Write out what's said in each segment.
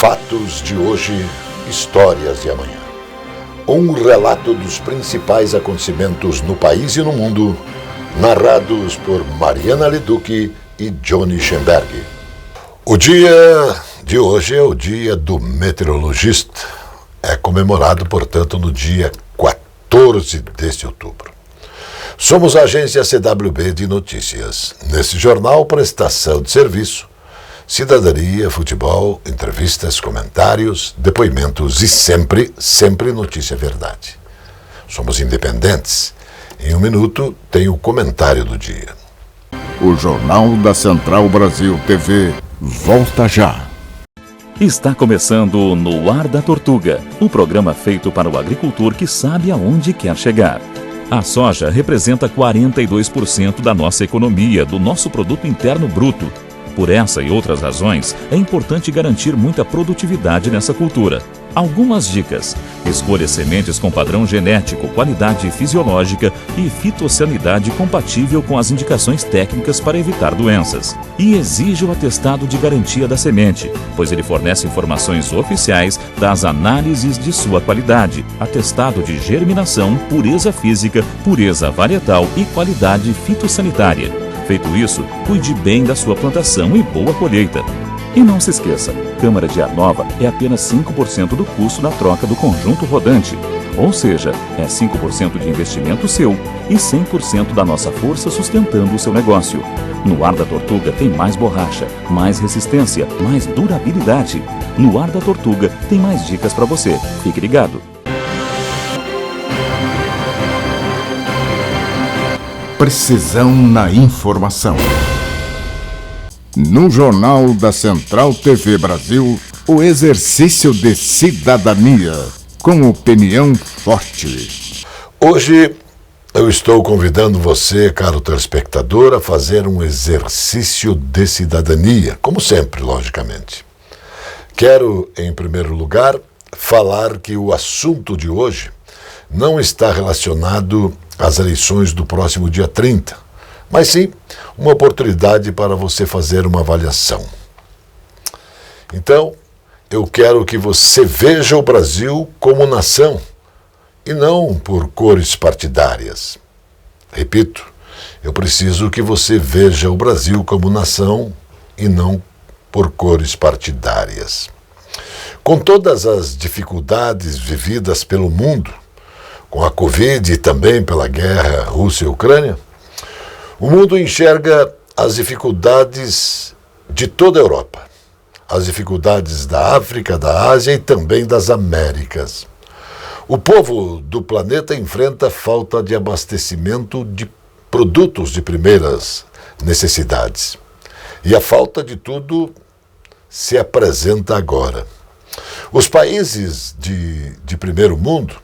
Fatos de hoje, histórias de amanhã. Um relato dos principais acontecimentos no país e no mundo, narrados por Mariana Leduc e Johnny Schemberg. O dia de hoje é o dia do meteorologista. É comemorado, portanto, no dia 14 deste outubro. Somos a agência CWB de notícias. Nesse jornal, prestação de serviço, cidadania, futebol, entrevistas, comentários, depoimentos e sempre notícia verdade. Somos independentes. Em um minuto tem o comentário do dia. O Jornal da Central Brasil TV volta já. Está começando No Ar da Tortuga, o programa feito para o agricultor que sabe aonde quer chegar. A soja representa 42% da nossa economia, do nosso produto interno bruto. Por essa e outras razões, é importante garantir muita produtividade nessa cultura. Algumas dicas: escolha sementes com padrão genético, qualidade fisiológica e fitossanidade compatível com as indicações técnicas para evitar doenças. E exija o atestado de garantia da semente, pois ele fornece informações oficiais das análises de sua qualidade, atestado de germinação, pureza física, pureza varietal e qualidade fitossanitária. Feito isso, cuide bem da sua plantação e boa colheita. E não se esqueça, câmara de ar nova é apenas 5% do custo da troca do conjunto rodante. Ou seja, é 5% de investimento seu e 100% da nossa força sustentando o seu negócio. No Ar da Tortuga tem mais borracha, mais resistência, mais durabilidade. No Ar da Tortuga tem mais dicas para você. Fique ligado. Precisão na informação. No Jornal da Central TV Brasil, o exercício de cidadania, com opinião forte. Hoje eu estou convidando você, caro telespectador, a fazer um exercício de cidadania, como sempre, logicamente. Quero, em primeiro lugar, falar que o assunto de hoje não está relacionado às eleições do próximo dia 30, mas sim uma oportunidade para você fazer uma avaliação. Então, eu quero que você veja o Brasil como nação e não por cores partidárias. Repito, eu preciso que você veja o Brasil como nação e não por cores partidárias. Com todas as dificuldades vividas pelo mundo, com a Covid e também pela guerra Rússia e Ucrânia, o mundo enxerga as dificuldades de toda a Europa, as dificuldades da África, da Ásia e também das Américas. O povo do planeta enfrenta falta de abastecimento de produtos de primeiras necessidades. E a falta de tudo se apresenta agora. Os países de primeiro mundo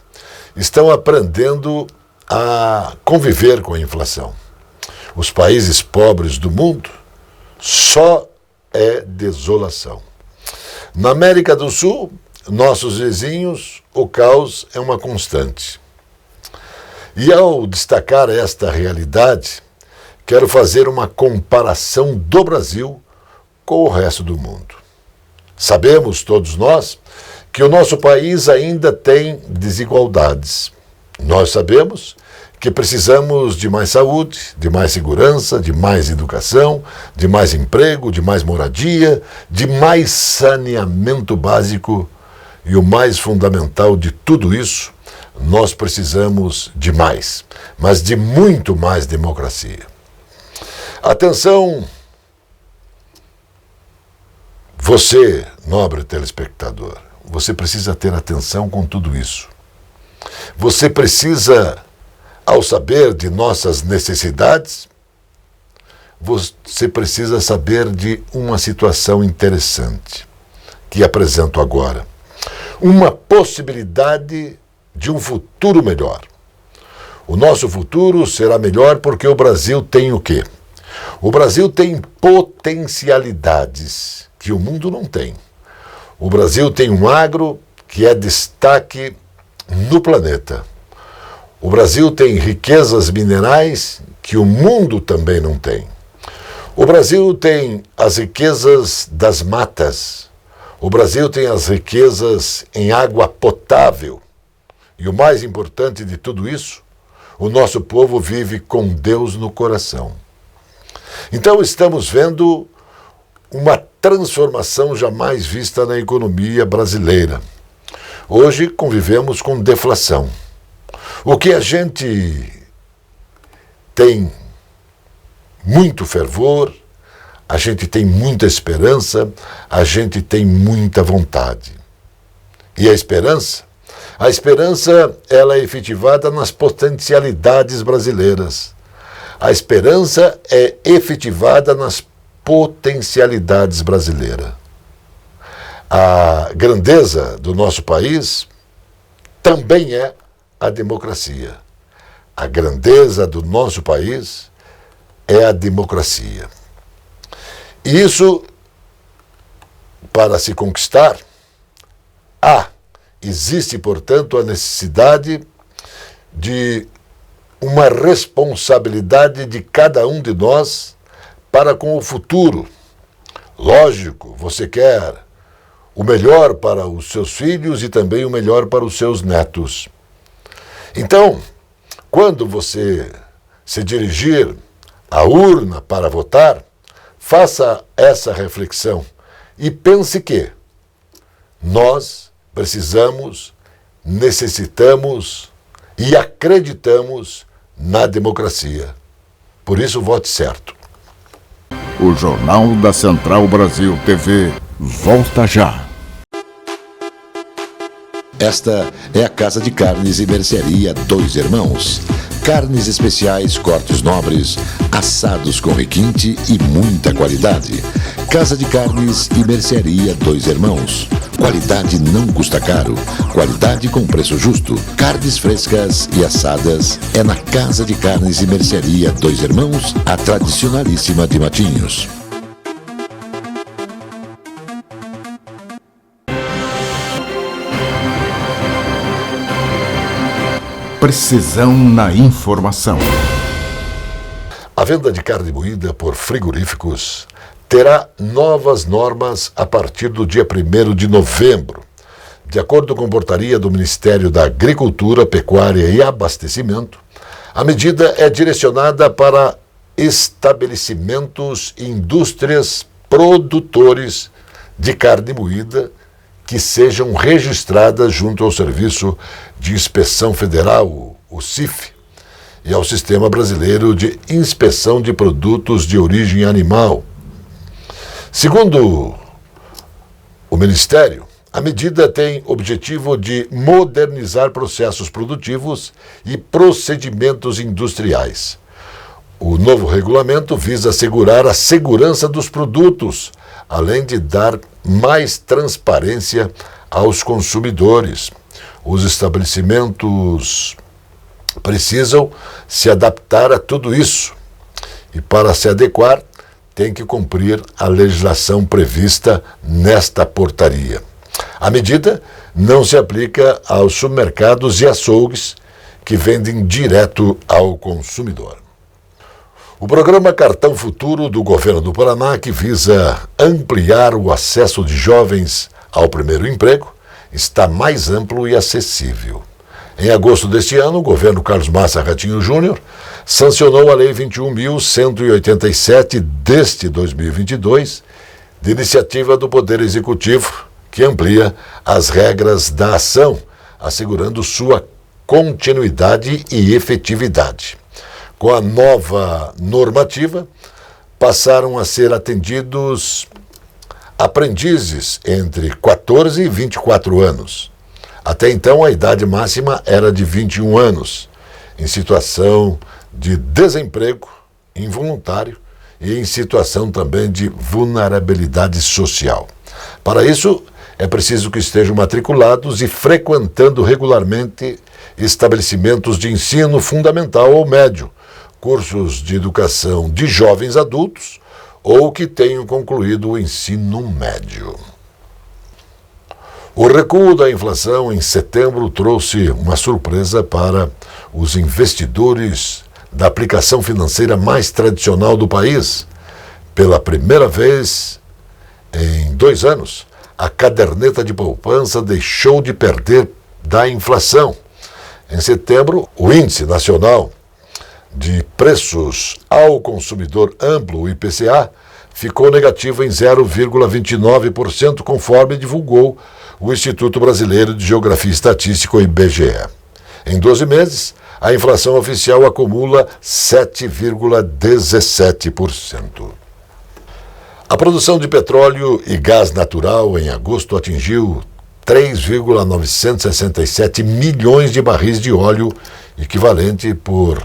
estão aprendendo a conviver com a inflação. Os países pobres do mundo só é desolação. Na América do Sul, nossos vizinhos, o caos é uma constante. E ao destacar esta realidade, quero fazer uma comparação do Brasil com o resto do mundo. Sabemos, todos nós, que o nosso país ainda tem desigualdades. Nós sabemos que precisamos de mais saúde, de mais segurança, de mais educação, de mais emprego, de mais moradia, de mais saneamento básico e o mais fundamental de tudo isso, nós precisamos de mais, mas de muito mais democracia. Atenção, você, nobre telespectador, você precisa ter atenção com tudo isso. Você precisa, ao saber de nossas necessidades, você precisa saber de uma situação interessante que apresento agora. Uma possibilidade de um futuro melhor. O nosso futuro será melhor porque o Brasil tem o quê? O Brasil tem potencialidades que o mundo não tem. O Brasil tem um agro que é destaque no planeta. O Brasil tem riquezas minerais que o mundo também não tem. O Brasil tem as riquezas das matas. O Brasil tem as riquezas em água potável. E o mais importante de tudo isso, o nosso povo vive com Deus no coração. Então estamos vendo uma transformação jamais vista na economia brasileira. Hoje convivemos com deflação. O que a gente tem muito fervor, a gente tem muita esperança, a gente tem muita vontade. E a esperança? A esperança, ela é efetivada nas potencialidades brasileiras. A esperança é efetivada nas potencialidades brasileiras. A grandeza do nosso país também é a democracia. A grandeza do nosso país é a democracia. E isso, para se conquistar, existe, portanto, a necessidade de uma responsabilidade de cada um de nós para com o futuro. Lógico, você quer o melhor para os seus filhos e também o melhor para os seus netos. Então, quando você se dirigir à urna para votar, faça essa reflexão e pense que nós precisamos, necessitamos e acreditamos na democracia. Por isso, vote certo. O Jornal da Central Brasil TV volta já. Esta é a Casa de Carnes e Mercearia Dois Irmãos. Carnes especiais, cortes nobres, assados com requinte e muita qualidade. Casa de Carnes e Mercearia Dois Irmãos. Qualidade não custa caro. Qualidade com preço justo. Carnes frescas e assadas é na Casa de Carnes e Mercearia Dois Irmãos, a tradicionalíssima de Matinhos. Precisão na informação. A venda de carne moída por frigoríficos terá novas normas a partir do dia 1º de novembro. De acordo com a portaria do Ministério da Agricultura, Pecuária e Abastecimento, a medida é direcionada para estabelecimentos e indústrias produtores de carne moída que sejam registradas junto ao Serviço de Inspeção Federal, o CIF, e ao Sistema Brasileiro de Inspeção de Produtos de Origem Animal. Segundo o Ministério, a medida tem objetivo de modernizar processos produtivos e procedimentos industriais. O novo regulamento visa assegurar a segurança dos produtos, além de dar mais transparência aos consumidores. Os estabelecimentos precisam se adaptar a tudo isso e, para se adequar, tem que cumprir a legislação prevista nesta portaria. A medida não se aplica aos supermercados e açougues que vendem direto ao consumidor. O programa Cartão Futuro do Governo do Paraná, que visa ampliar o acesso de jovens ao primeiro emprego, está mais amplo e acessível. Em agosto deste ano, o governo Carlos Massa Ratinho Júnior sancionou a Lei 21.187 deste 2022, de iniciativa do Poder Executivo, que amplia as regras da ação, assegurando sua continuidade e efetividade. Com a nova normativa, passaram a ser atendidos aprendizes entre 14 e 24 anos. Até então, a idade máxima era de 21 anos, em situação de desemprego involuntário e em situação também de vulnerabilidade social. Para isso, é preciso que estejam matriculados e frequentando regularmente estabelecimentos de ensino fundamental ou médio, cursos de educação de jovens adultos ou que tenham concluído o ensino médio. O recuo da inflação em setembro trouxe uma surpresa para os investidores da aplicação financeira mais tradicional do país. Pela primeira vez em 2 anos, a caderneta de poupança deixou de perder da inflação. Em setembro, o Índice Nacional de Preços ao Consumidor Amplo, o IPCA, ficou negativo em 0,29%, conforme divulgou o Instituto Brasileiro de Geografia e Estatística, o IBGE. Em 12 meses, a inflação oficial acumula 7,17%. A produção de petróleo e gás natural em agosto atingiu 3,967 milhões de barris de óleo, equivalente por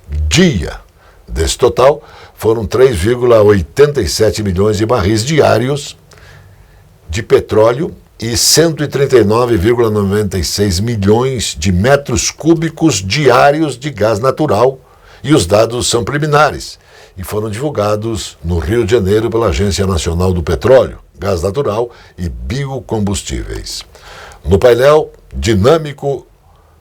dia. Desse total, foram 3,87 milhões de barris diários de petróleo e 139,96 milhões de metros cúbicos diários de gás natural, e os dados são preliminares e foram divulgados no Rio de Janeiro pela Agência Nacional do Petróleo, Gás Natural e Biocombustíveis. No painel dinâmico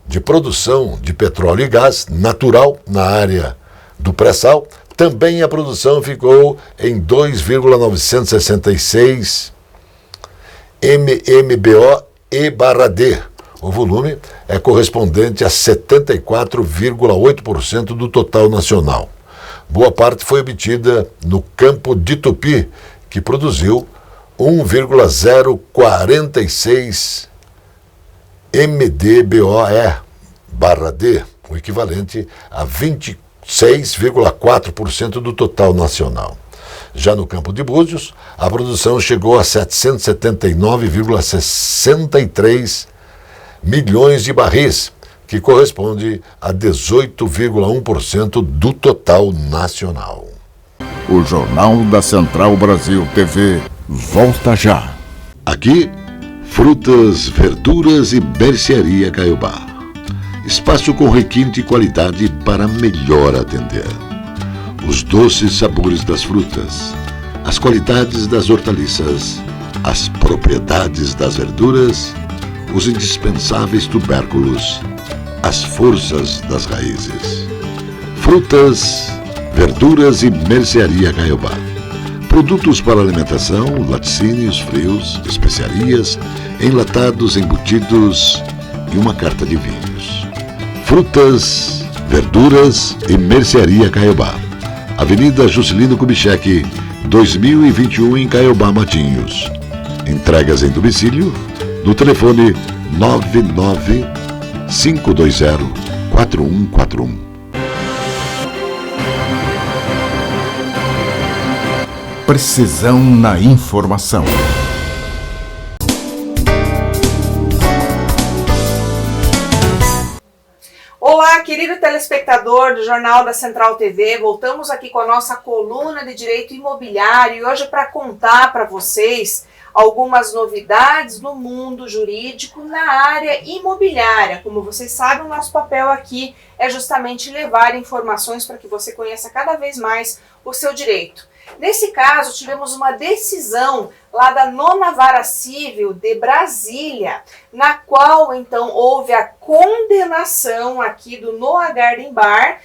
de produção de petróleo e gás natural na área do pré-sal, também a produção ficou em 2,966 MMBO/D. O volume é correspondente a 74,8% do total nacional. Boa parte foi obtida no campo de Tupi, que produziu 1,046 MDBOE/D, o equivalente a 26,4% do total nacional. Já no campo de Búzios, a produção chegou a 779,63 milhões de barris, que corresponde a 18,1% do total nacional. O Jornal da Central Brasil TV volta já. Aqui, frutas, verduras e mercearia Caiobá. Espaço com requinte e qualidade para melhor atender. Os doces sabores das frutas, as qualidades das hortaliças, as propriedades das verduras, os indispensáveis tubérculos, as forças das raízes. Frutas, verduras e mercearia Caiobá. Produtos para alimentação, laticínios, frios, especiarias, enlatados, embutidos e uma carta de vinhos. Frutas, verduras e mercearia Caiobá. Avenida Juscelino Kubitschek, 2021 em Caiobá, Matinhos. Entregas em domicílio no telefone 99520-4141. Precisão na informação. Olá, querido telespectador do Jornal da Central TV, voltamos aqui com a nossa coluna de Direito Imobiliário e hoje para contar para vocês algumas novidades no mundo jurídico na área imobiliária. Como vocês sabem, o nosso papel aqui é justamente levar informações para que você conheça cada vez mais o seu direito. Nesse caso, tivemos uma decisão lá da 9ª Vara Civil de Brasília, na qual, então, houve a condenação aqui do Noah Garden Bar,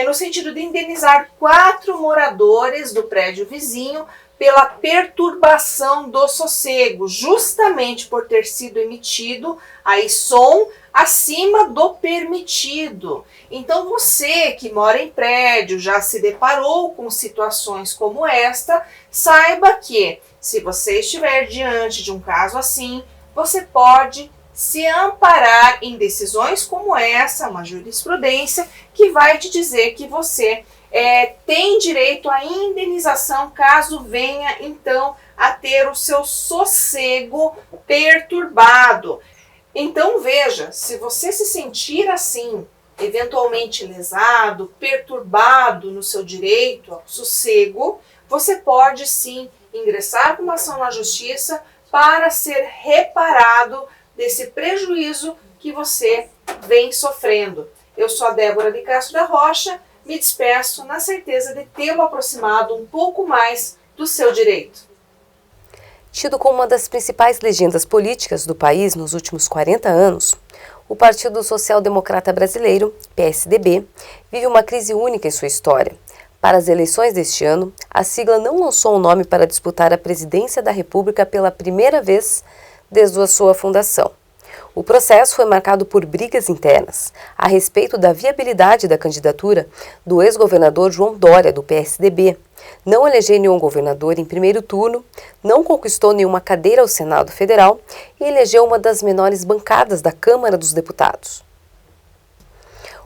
no sentido de indenizar 4 moradores do prédio vizinho pela perturbação do sossego, justamente por ter sido emitido aí som acima do permitido. Então você que mora em prédio, já se deparou com situações como esta, saiba que se você estiver diante de um caso assim, você pode se amparar em decisões como essa, uma jurisprudência que vai te dizer que você tem direito à indenização caso venha então a ter o seu sossego perturbado. Então veja, se você se sentir assim, eventualmente lesado, perturbado no seu direito ao sossego, você pode sim ingressar com uma ação na justiça para ser reparado desse prejuízo que você vem sofrendo. Eu sou a Débora de Castro da Rocha, me despeço na certeza de tê-lo aproximado um pouco mais do seu direito. Tido como uma das principais legendas políticas do país nos últimos 40 anos, o Partido Social Democrata Brasileiro, PSDB, vive uma crise única em sua história. Para as eleições deste ano, a sigla não lançou um nome para disputar a presidência da República pela primeira vez desde a sua fundação. O processo foi marcado por brigas internas a respeito da viabilidade da candidatura do ex-governador João Dória, do PSDB. Não elegeu nenhum governador em primeiro turno, não conquistou nenhuma cadeira ao Senado Federal e elegeu uma das menores bancadas da Câmara dos Deputados.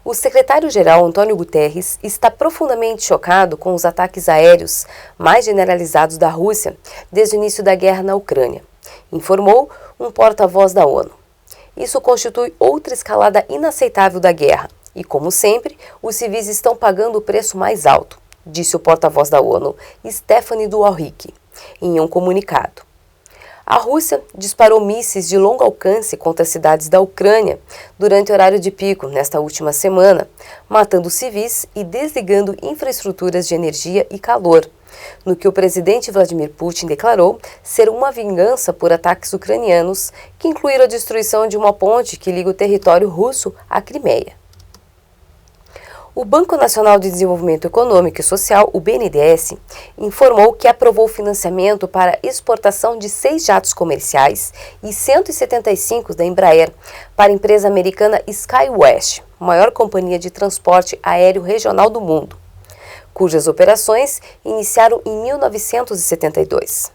O secretário-geral Antônio Guterres está profundamente chocado com os ataques aéreos mais generalizados da Rússia desde o início da guerra na Ucrânia, informou um porta-voz da ONU. Isso constitui outra escalada inaceitável da guerra e, como sempre, os civis estão pagando o preço mais alto, disse o porta-voz da ONU, Stephanie Dujarric, em um comunicado. A Rússia disparou mísseis de longo alcance contra cidades da Ucrânia durante o horário de pico nesta última semana, matando civis e desligando infraestruturas de energia e calor, no que o presidente Vladimir Putin declarou ser uma vingança por ataques ucranianos que incluíram a destruição de uma ponte que liga o território russo à Crimeia. O Banco Nacional de Desenvolvimento Econômico e Social, o BNDES, informou que aprovou financiamento para exportação de 6 jatos comerciais e 175 da Embraer para a empresa americana SkyWest, maior companhia de transporte aéreo regional do mundo, cujas operações iniciaram em 1972.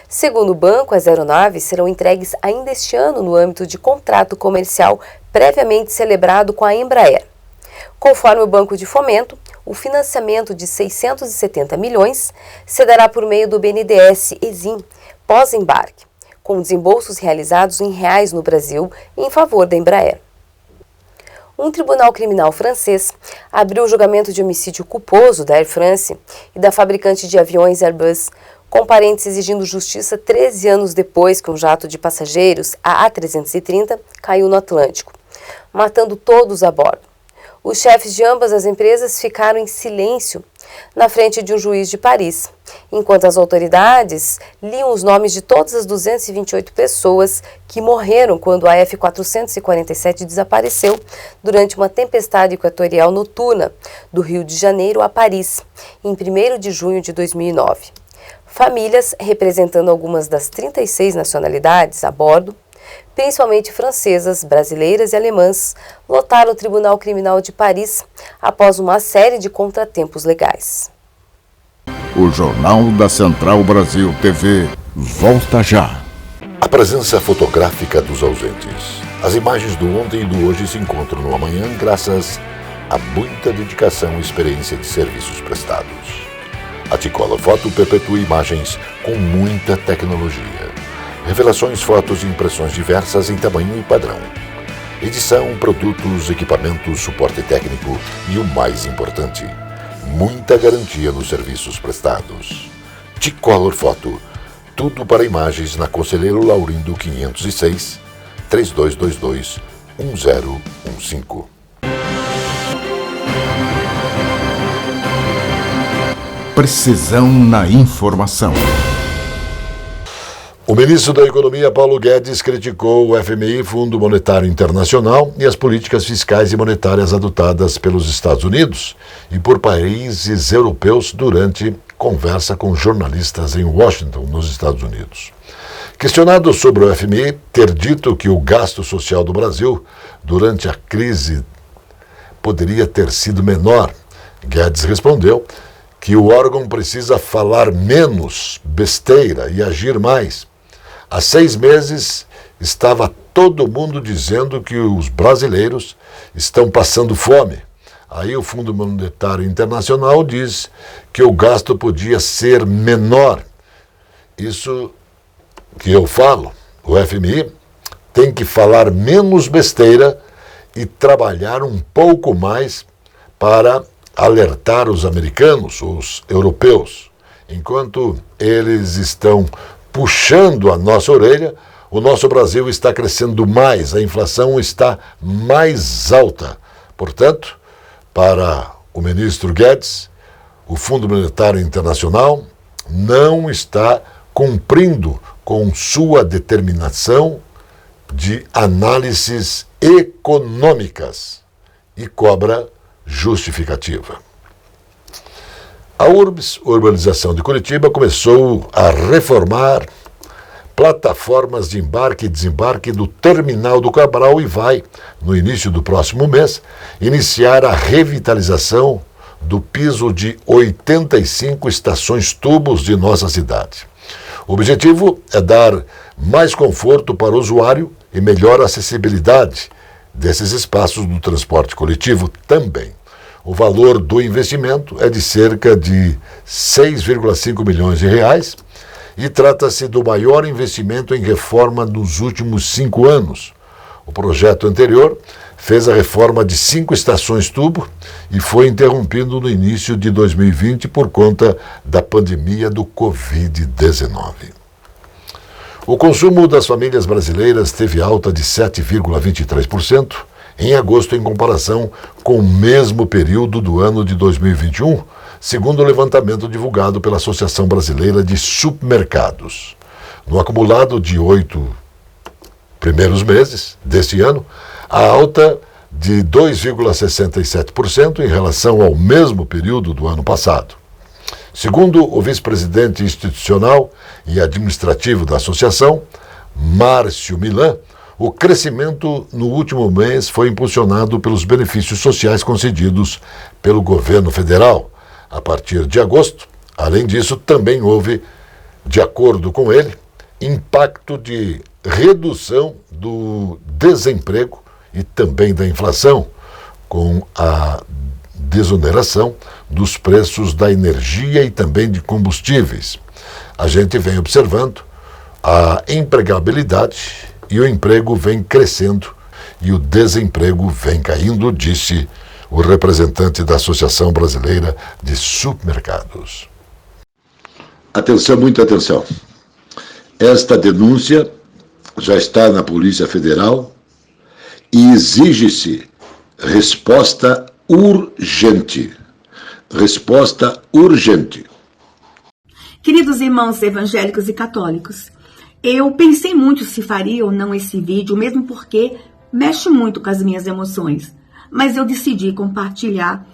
Segundo o banco, as aeronaves serão entregues ainda este ano no âmbito de contrato comercial previamente celebrado com a Embraer. Conforme o Banco de Fomento, o financiamento de 670 milhões se dará por meio do BNDES Exim, pós-embarque, com desembolsos realizados em reais no Brasil em favor da Embraer. Um tribunal criminal francês abriu o julgamento de homicídio culposo da Air France e da fabricante de aviões Airbus, com parentes exigindo justiça 13 anos depois que um jato de passageiros, a A330, caiu no Atlântico, matando todos a bordo. Os chefes de ambas as empresas ficaram em silêncio na frente de um juiz de Paris, enquanto as autoridades liam os nomes de todas as 228 pessoas que morreram quando a F-447 desapareceu durante uma tempestade equatorial noturna do Rio de Janeiro a Paris, em 1º de junho de 2009. Famílias, representando algumas das 36 nacionalidades a bordo, principalmente francesas, brasileiras e alemãs, lotaram o Tribunal Criminal de Paris após uma série de contratempos legais. O Jornal da Central Brasil TV volta já. A presença fotográfica dos ausentes. As imagens do ontem e do hoje se encontram no amanhã graças a muita dedicação e experiência de serviços prestados. A T-Color Foto perpetua imagens com muita tecnologia. Revelações, fotos e impressões diversas em tamanho e padrão. Edição, produtos, equipamentos, suporte técnico e o mais importante, muita garantia nos serviços prestados. T-Color Foto, tudo para imagens na Conselheiro Laurindo 506, 3222-1015. Precisão na informação. O ministro da Economia, Paulo Guedes, criticou o FMI, Fundo Monetário Internacional, e as políticas fiscais e monetárias adotadas pelos Estados Unidos e por países europeus durante conversa com jornalistas em Washington, nos Estados Unidos. Questionado sobre o FMI ter dito que o gasto social do Brasil durante a crise poderia ter sido menor, Guedes respondeu que o órgão precisa falar menos besteira e agir mais. Há 6 meses estava todo mundo dizendo que os brasileiros estão passando fome. Aí o Fundo Monetário Internacional diz que o gasto podia ser menor. Isso que eu falo, o FMI tem que falar menos besteira e trabalhar um pouco mais para alertar os americanos, os europeus. Enquanto eles estão puxando a nossa orelha, o nosso Brasil está crescendo mais, a inflação está mais alta. Portanto, para o ministro Guedes, o Fundo Monetário Internacional não está cumprindo com sua determinação de análises econômicas e cobra justificativa. A URBS, Urbanização de Curitiba, começou a reformar plataformas de embarque e desembarque do Terminal do Cabral e vai, no início do próximo mês, iniciar a revitalização do piso de 85 estações tubos de nossa cidade. O objetivo é dar mais conforto para o usuário e melhor acessibilidade desses espaços do transporte coletivo também. O valor do investimento é de cerca de 6,5 milhões de reais e trata-se do maior investimento em reforma nos últimos 5 anos. O projeto anterior fez a reforma de 5 estações tubo e foi interrompido no início de 2020 por conta da pandemia do Covid-19. O consumo das famílias brasileiras teve alta de 7,23% em agosto em comparação com o mesmo período do ano de 2021, segundo o levantamento divulgado pela Associação Brasileira de Supermercados. No acumulado de 8 primeiros meses deste ano, a alta de 2,67% em relação ao mesmo período do ano passado. Segundo o vice-presidente institucional e administrativo da associação, Márcio Milan, o crescimento no último mês foi impulsionado pelos benefícios sociais concedidos pelo governo federal. A partir de agosto, além disso, também houve, de acordo com ele, impacto de redução do desemprego e também da inflação, com a desoneração dos preços da energia e também de combustíveis. A gente vem observando a empregabilidade e o emprego vem crescendo e o desemprego vem caindo, disse o representante da Associação Brasileira de Supermercados. Atenção, muita atenção. Esta denúncia já está na Polícia Federal e exige-se resposta urgente. Resposta urgente. Queridos irmãos evangélicos e católicos, eu pensei muito se faria ou não esse vídeo, mesmo porque mexe muito com as minhas emoções. Mas eu decidi compartilhar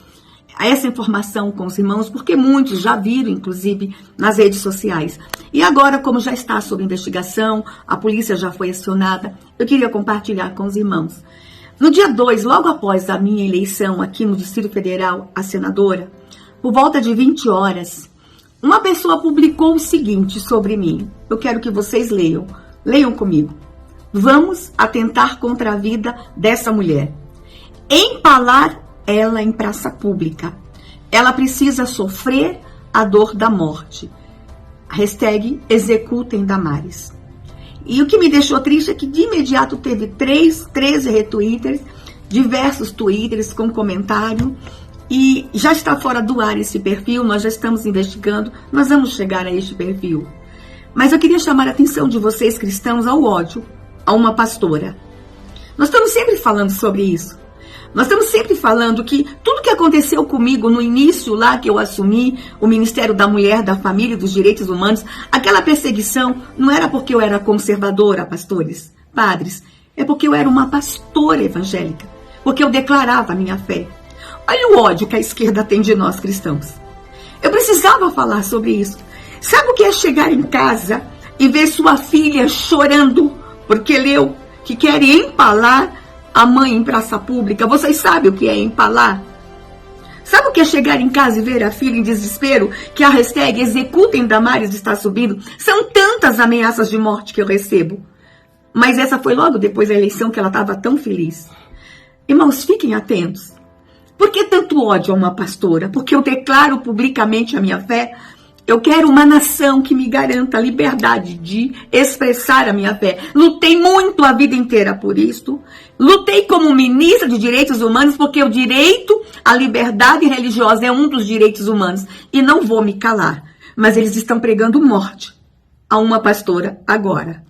essa informação com os irmãos, porque muitos já viram, inclusive, nas redes sociais. E agora, como já está sob investigação, a polícia já foi acionada, eu queria compartilhar com os irmãos. No dia 2, logo após a minha eleição aqui no Distrito Federal, a senadora, por volta de 20 horas, uma pessoa publicou o seguinte sobre mim. Eu quero que vocês leiam. Leiam comigo. Vamos atentar contra a vida dessa mulher. Empalar ela em praça pública. Ela precisa sofrer a dor da morte. Hashtag executem Damares. E o que me deixou triste é que de imediato teve 13 retweets, diversos twitters com comentário. E já está fora do ar esse perfil, nós já estamos investigando, nós vamos chegar a este perfil. Mas eu queria chamar a atenção de vocês cristãos ao ódio a uma pastora. Nós estamos sempre falando sobre isso. Nós estamos sempre falando que tudo que aconteceu comigo no início lá que eu assumi o Ministério da Mulher, da Família e dos Direitos Humanos, aquela perseguição não era porque eu era conservadora, pastores, padres, é porque eu era uma pastora evangélica, porque eu declarava a minha fé. Olha o ódio que a esquerda tem de nós cristãos. Eu precisava falar sobre isso. Sabe o que é chegar em casa e ver sua filha chorando porque leu que quer empalar a mãe em praça pública? Vocês sabem o que é empalar? Sabe o que é chegar em casa e ver a filha em desespero que a hashtag executem Damares está subindo? São tantas ameaças de morte que eu recebo. Mas essa foi logo depois da eleição que ela estava tão feliz. Irmãos, fiquem atentos. Por que tanto ódio a uma pastora? Porque eu declaro publicamente a minha fé. Eu quero uma nação que me garanta a liberdade de expressar a minha fé. Lutei muito a vida inteira por isso. Lutei como ministra de direitos humanos, porque o direito à liberdade religiosa é um dos direitos humanos. E não vou me calar. Mas eles estão pregando morte a uma pastora agora.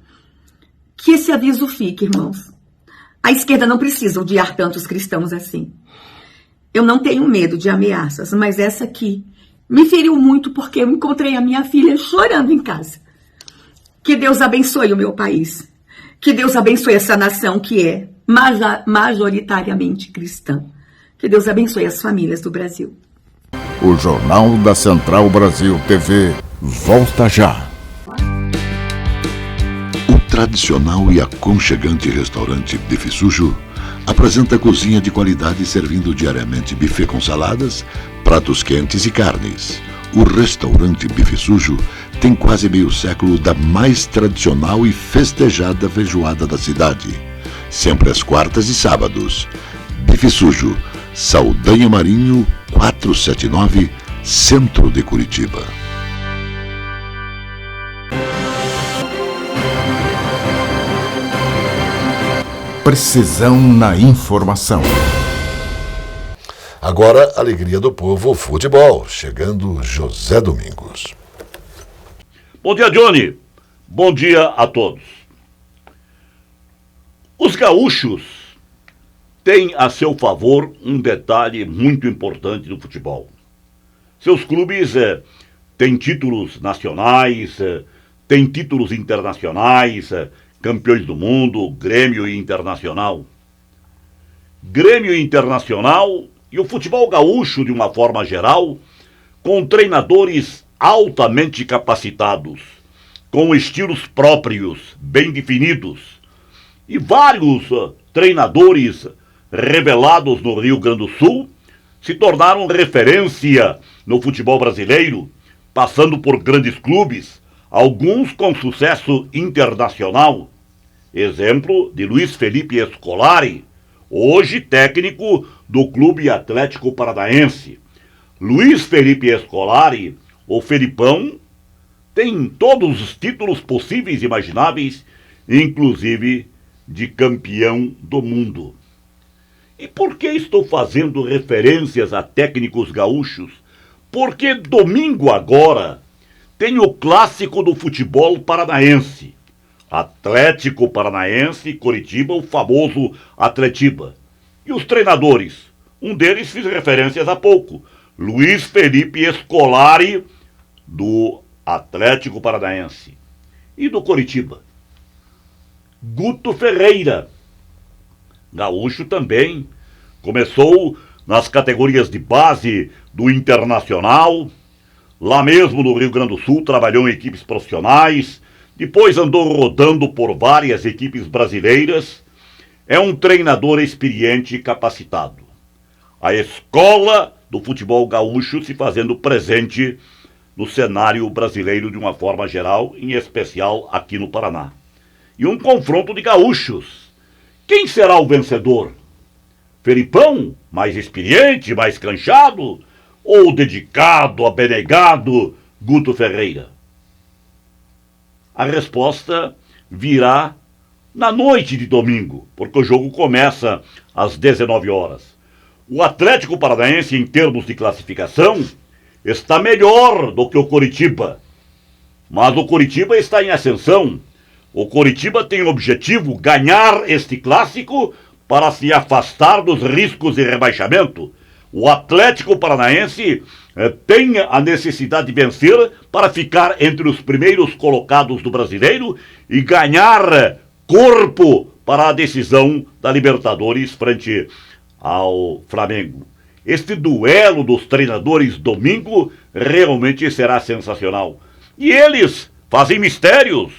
Que esse aviso fique, irmãos. A esquerda não precisa odiar tantos cristãos assim. Eu não tenho medo de ameaças, mas essa aqui me feriu muito porque eu encontrei a minha filha chorando em casa. Que Deus abençoe o meu país. Que Deus abençoe essa nação que é majoritariamente cristã. Que Deus abençoe as famílias do Brasil. O Jornal da Central Brasil TV volta já. O tradicional e aconchegante restaurante Bife Sujo apresenta cozinha de qualidade servindo diariamente buffet com saladas, pratos quentes e carnes. O restaurante Bife Sujo tem quase meio século da mais tradicional e festejada feijoada da cidade. Sempre às quartas e sábados. Bife Sujo, Saldanha Marinho, 479, Centro de Curitiba. Precisão na informação. Agora, alegria do povo, futebol. Chegando José Domingos. Bom dia, Johnny. Bom dia a todos. Os gaúchos têm a seu favor um detalhe muito importante do futebol. Seus clubes têm títulos nacionais, têm títulos internacionais, campeões do mundo, Grêmio e Internacional. Grêmio e Internacional e o futebol gaúcho, de uma forma geral, com treinadores altamente capacitados, com estilos próprios, bem definidos, e vários treinadores revelados no Rio Grande do Sul se tornaram referência no futebol brasileiro, passando por grandes clubes, alguns com sucesso internacional. Exemplo de Luiz Felipe Scolari, hoje técnico do Clube Atlético Paranaense. Luiz Felipe Scolari, o Felipão, tem todos os títulos possíveis e imagináveis, inclusive de campeão do mundo. E por que estou fazendo referências a técnicos gaúchos? Porque domingo agora tem o clássico do futebol paranaense. Atlético Paranaense e Coritiba, o famoso Atletiba. E os treinadores? Um deles fiz referências há pouco. Luiz Felipe Scolari, do Atlético Paranaense. E do Coritiba? Guto Ferreira, gaúcho também. Começou nas categorias de base do Internacional. Lá mesmo no Rio Grande do Sul trabalhou em equipes profissionais. Depois andou rodando por várias equipes brasileiras. É um treinador experiente e capacitado. A escola do futebol gaúcho se fazendo presente no cenário brasileiro de uma forma geral, em especial aqui no Paraná. E um confronto de gaúchos. Quem será o vencedor? Felipão, mais experiente, mais canchado? Ou dedicado, abnegado Guto Ferreira? A resposta virá na noite de domingo, porque o jogo começa às 19 horas. O Atlético Paranaense, em termos de classificação, está melhor do que o Coritiba. Mas o Coritiba está em ascensão. O Coritiba tem o objetivo ganhar este clássico para se afastar dos riscos de rebaixamento. O Atlético Paranaense tem a necessidade de vencer para ficar entre os primeiros colocados do brasileiro e ganhar corpo para a decisão da Libertadores frente ao Flamengo. Este duelo dos treinadores domingo realmente será sensacional. E eles fazem mistérios.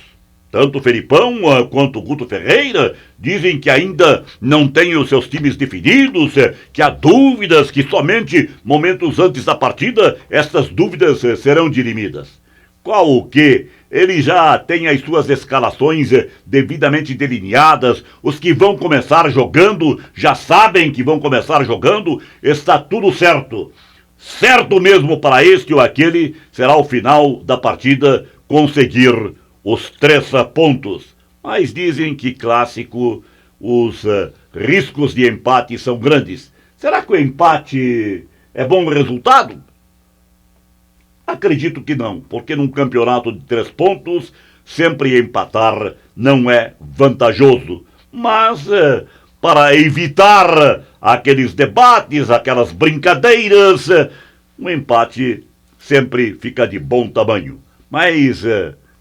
Tanto o Felipão quanto o Guto Ferreira dizem que ainda não têm os seus times definidos, que há dúvidas, que somente momentos antes da partida estas dúvidas serão dirimidas. Qual o quê? Ele já tem as suas escalações devidamente delineadas, os que vão começar jogando já sabem que vão começar jogando, está tudo certo. Certo mesmo para este ou aquele será o final da partida conseguir os 3 pontos. Mas dizem que clássico, os riscos de empate são grandes. Será que o empate é bom resultado? Acredito que não, porque num campeonato de 3 pontos, sempre empatar não é vantajoso. Mas para evitar aqueles debates, aquelas brincadeiras, um empate sempre fica de bom tamanho. Mas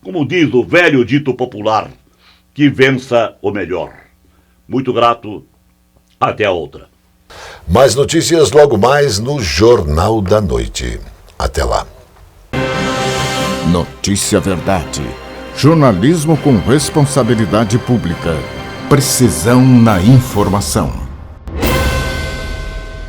como diz o velho dito popular, que vença o melhor. Muito grato, até a outra. Mais notícias logo mais no Jornal da Noite. Até lá. Notícia Verdade. Jornalismo com responsabilidade pública. Precisão na informação.